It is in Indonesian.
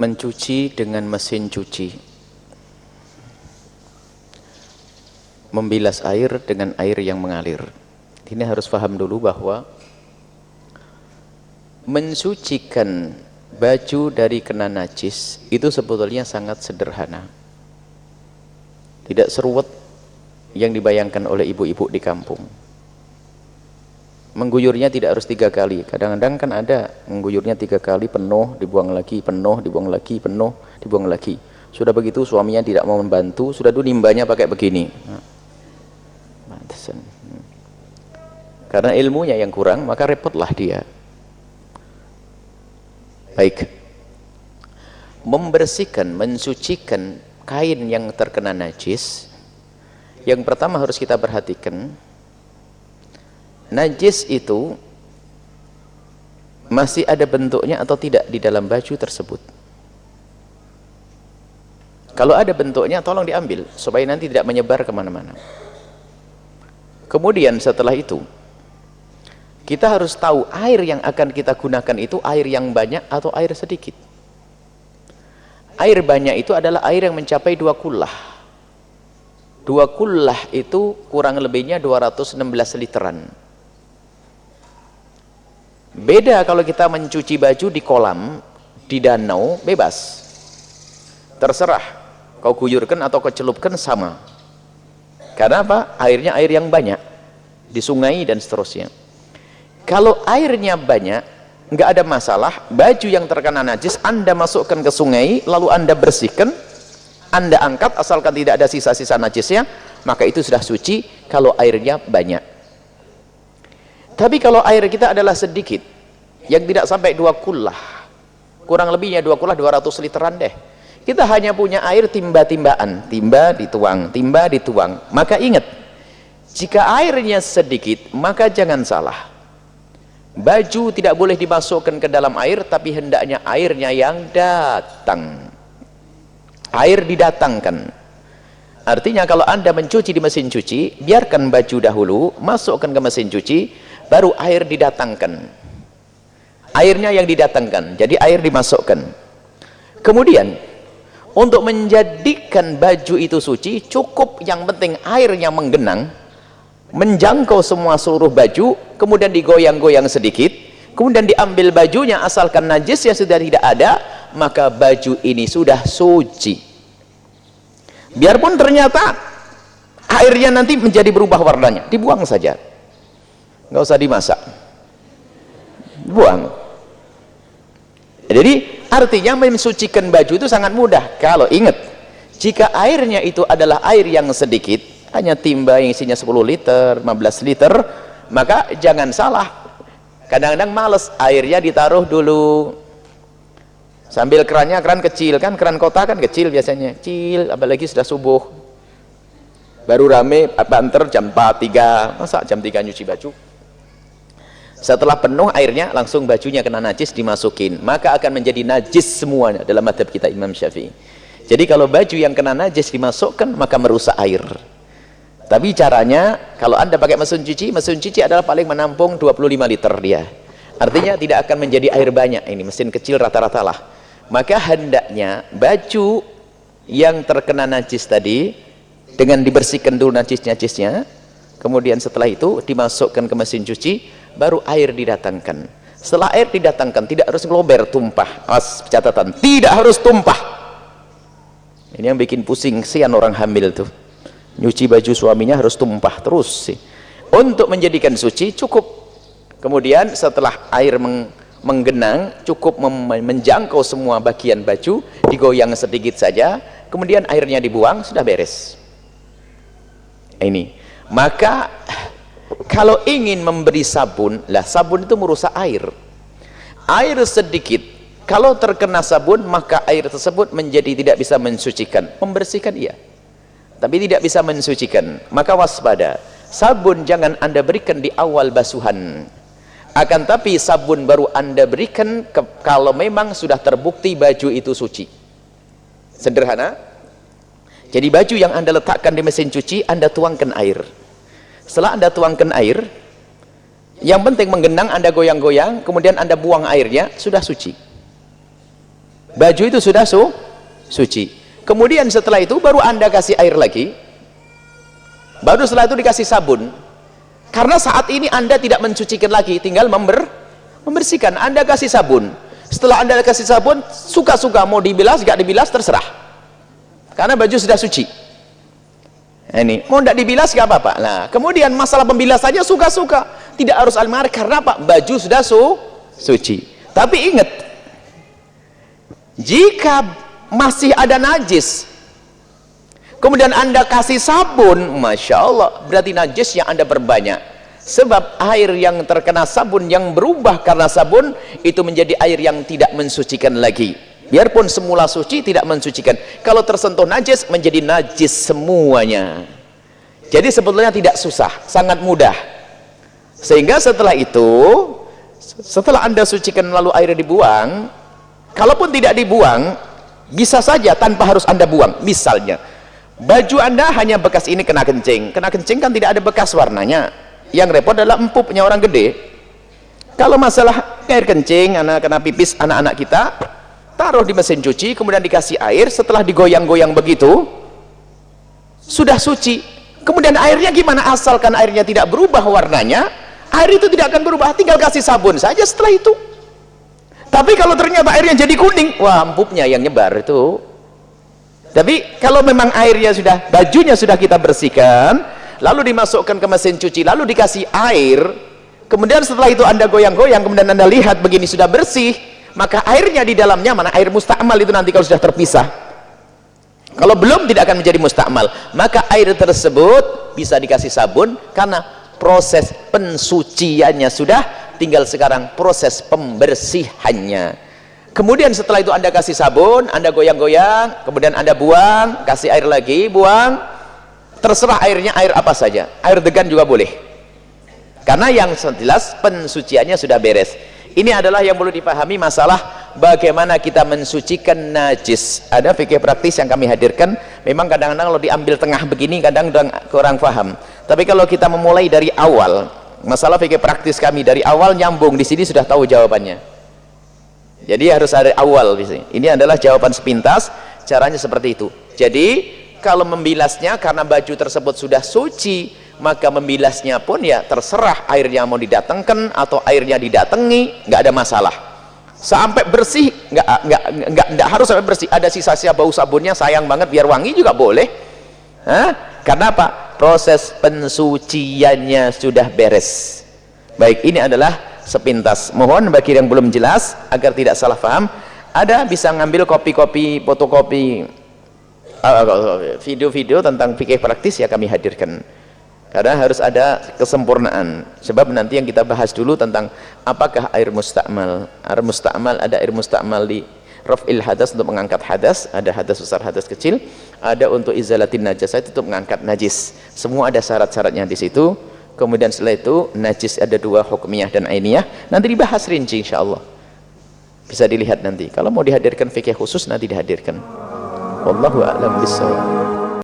mencuci dengan mesin cuci, membilas air dengan air yang mengalir. Ini harus paham dulu bahwa mensucikan baju dari kena najis itu sebetulnya sangat sederhana, tidak seruat yang dibayangkan oleh ibu-ibu di kampung. Mengguyurnya tidak harus 3 kali, kadang-kadang kan ada mengguyurnya 3 kali, penuh, dibuang lagi, penuh, dibuang lagi, penuh, dibuang lagi. Sudah begitu suaminya tidak mau membantu, sudah dulu nimbanya pakai begini. Karena ilmunya yang kurang, maka repotlah dia. Baik, membersihkan, mensucikan kain yang terkena najis, yang pertama harus kita perhatikan, najis itu masih ada bentuknya atau tidak di dalam baju tersebut. Kalau ada bentuknya, tolong diambil supaya nanti tidak menyebar kemana-mana. Kemudian setelah itu, kita harus tahu air yang akan kita gunakan itu air yang banyak atau air sedikit. Air banyak itu adalah air yang mencapai 2 kullah. 2 kullah itu kurang lebihnya 216 literan. Beda kalau kita mencuci baju di kolam, di danau, bebas. Terserah, kau guyurkan atau kau celupkan sama. Karena apa? Airnya air yang banyak. Di sungai dan seterusnya. Kalau airnya banyak, nggak ada masalah. Baju yang terkena najis, Anda masukkan ke sungai, lalu Anda bersihkan, Anda angkat, asalkan tidak ada sisa-sisa najisnya, maka itu sudah suci kalau airnya banyak. Tapi kalau air kita adalah sedikit, yang tidak sampai 2 kullah, kurang lebihnya 2 kullah 200 literan deh, kita hanya punya air timba-timbaan, timba dituang, maka ingat, jika airnya sedikit, maka jangan salah, baju tidak boleh dimasukkan ke dalam air, tapi hendaknya airnya yang datang, air didatangkan. Artinya kalau Anda mencuci di mesin cuci, biarkan baju dahulu, masukkan ke mesin cuci, baru air didatangkan, airnya yang didatangkan, jadi air dimasukkan. Kemudian untuk menjadikan baju itu suci, cukup yang penting airnya menggenang, menjangkau semua seluruh baju, kemudian digoyang-goyang sedikit, kemudian diambil bajunya, asalkan najisnya sudah tidak ada, maka baju ini sudah suci. Biarpun ternyata airnya nanti menjadi berubah warnanya, dibuang saja, nggak usah dimasak, buang. Jadi artinya mensucikan baju itu sangat mudah. Kalau ingat, jika airnya itu adalah air yang sedikit, hanya timba yang isinya 10 liter, 15 liter, maka jangan salah, kadang-kadang males, airnya ditaruh dulu sambil kerannya, keran kecil kan, keran kota kan kecil biasanya, kecil, apalagi sudah subuh, baru rame banter jam 4, 3, masa jam 3 nyuci baju? Setelah penuh airnya, langsung bajunya kena najis, dimasukin, maka akan menjadi najis semuanya dalam madhab kita Imam Syafi'i. Jadi kalau baju yang kena najis dimasukkan, maka merusak air. Tapi caranya, kalau Anda pakai mesin cuci adalah paling menampung 25 liter dia, artinya tidak akan menjadi air banyak. Ini mesin kecil rata-rata lah. Maka hendaknya baju yang terkena najis tadi, dengan dibersihkan dulu najis-najisnya, kemudian setelah itu dimasukkan ke mesin cuci, baru air didatangkan. Setelah air didatangkan, tidak harus ngelober, tumpah. Awas, catatan, tidak harus tumpah. Ini yang bikin pusing sian orang hamil tuh, nyuci baju suaminya harus tumpah terus sih. Untuk menjadikan suci cukup, kemudian setelah air menggenang, cukup menjangkau semua bagian baju, digoyang sedikit saja, kemudian airnya dibuang, sudah beres. Ini, maka kalau ingin memberi sabun, lah sabun itu merusak air. Air sedikit, kalau terkena sabun, maka air tersebut menjadi tidak bisa mensucikan. Membersihkan iya, tapi tidak bisa mensucikan. Maka waspada, sabun jangan Anda berikan di awal basuhan, akan tapi sabun baru Anda berikan kalau memang sudah terbukti baju itu suci. Sederhana. Jadi baju yang Anda letakkan di mesin cuci, Anda tuangkan air. Setelah Anda tuangkan air, yang penting menggenang, Anda goyang-goyang, kemudian Anda buang airnya, sudah suci. baju itu sudah suci. Kemudian setelah itu baru Anda kasih air lagi, baru setelah itu dikasih sabun. Karena saat ini Anda tidak mencucikan lagi, tinggal membersihkan. Anda kasih sabun. Setelah Anda kasih sabun, suka-suka mau dibilas, gak dibilas, terserah. Karena baju sudah suci. Nah, ini mau tidak dibilas gak apa-apa. Nah, kemudian masalah pembilasannya suka-suka, tidak harus almar. Karena apa? Baju sudah suci. Tapi ingat, jika masih ada najis, kemudian Anda kasih sabun, Masya Allah, berarti najis yang Anda perbanyak. Sebab air yang terkena sabun, yang berubah karena sabun, itu menjadi air yang tidak mensucikan lagi. Biarpun semula suci, tidak mensucikan. Kalau tersentuh najis, menjadi najis semuanya. Jadi sebetulnya tidak susah, sangat mudah. Sehingga setelah itu, setelah Anda sucikan lalu airnya dibuang, kalaupun tidak dibuang, bisa saja tanpa harus Anda buang. Misalnya, baju Anda hanya bekas ini kena kencing. Kena kencing kan tidak ada bekas warnanya. Yang repot adalah empuknya orang gede. Kalau masalah air kencing, anak kena pipis anak-anak kita, taruh di mesin cuci, kemudian dikasih air, setelah digoyang-goyang begitu, sudah suci. Kemudian airnya gimana? Asalkan airnya tidak berubah warnanya, air itu tidak akan berubah, tinggal kasih sabun saja setelah itu. Tapi kalau ternyata airnya jadi kuning, wah, empuknya yang nyebar itu. Tapi kalau memang airnya sudah, bajunya sudah kita bersihkan, lalu dimasukkan ke mesin cuci, lalu dikasih air, kemudian setelah itu Anda goyang-goyang, kemudian Anda lihat begini sudah bersih, maka airnya di dalamnya mana? Air mustakmal itu nanti kalau sudah terpisah. Kalau belum, tidak akan menjadi mustakmal. Maka air tersebut bisa dikasih sabun, karena proses pensuciannya sudah, tinggal sekarang proses pembersihannya. Kemudian setelah itu Anda kasih sabun, Anda goyang-goyang, kemudian Anda buang, kasih air lagi, buang. Terserah airnya air apa saja, air degan juga boleh, karena yang jelas pensuciannya sudah beres. Ini adalah yang perlu dipahami, masalah bagaimana kita mensucikan najis. Ada fikih praktis yang kami hadirkan. Memang kadang-kadang kalau diambil tengah begini kadang kurang paham, tapi kalau kita memulai dari awal, masalah fikih praktis kami dari awal nyambung, di sini sudah tahu jawabannya. Jadi harus ada awal di sini. Ini adalah jawaban sepintas, caranya seperti itu. Jadi kalau membilasnya, karena baju tersebut sudah suci, maka membilasnya pun ya terserah, airnya mau didatangkan atau airnya didatangi, nggak ada masalah. Sampai bersih, nggak harus sampai bersih. Ada sisa-sisa bau sabunnya, sayang banget, biar wangi juga boleh. Hah? Karena apa? Proses pensuciannya sudah beres. Baik, ini adalah sepintas. Mohon bagi yang belum jelas, agar tidak salah paham, ada bisa ngambil kopi-kopi, fotokopi, video-video tentang fikih praktis ya kami hadirkan, karena harus ada kesempurnaan. Sebab nanti yang kita bahas dulu tentang apakah air mustakmal. Air mustakmal, ada air mustakmal di raf'il hadas, untuk mengangkat hadas, ada hadas besar, hadas kecil, ada untuk izalatin najasah, itu untuk mengangkat najis. Semua ada syarat-syaratnya di situ. Kemudian setelah itu najis ada dua, hukmiyah dan ainiyah, nanti dibahas rinci insyaallah. Bisa dilihat nanti. Kalau mau dihadirkan fikih khusus nanti dihadirkan. Wallahu a'lam bishawab.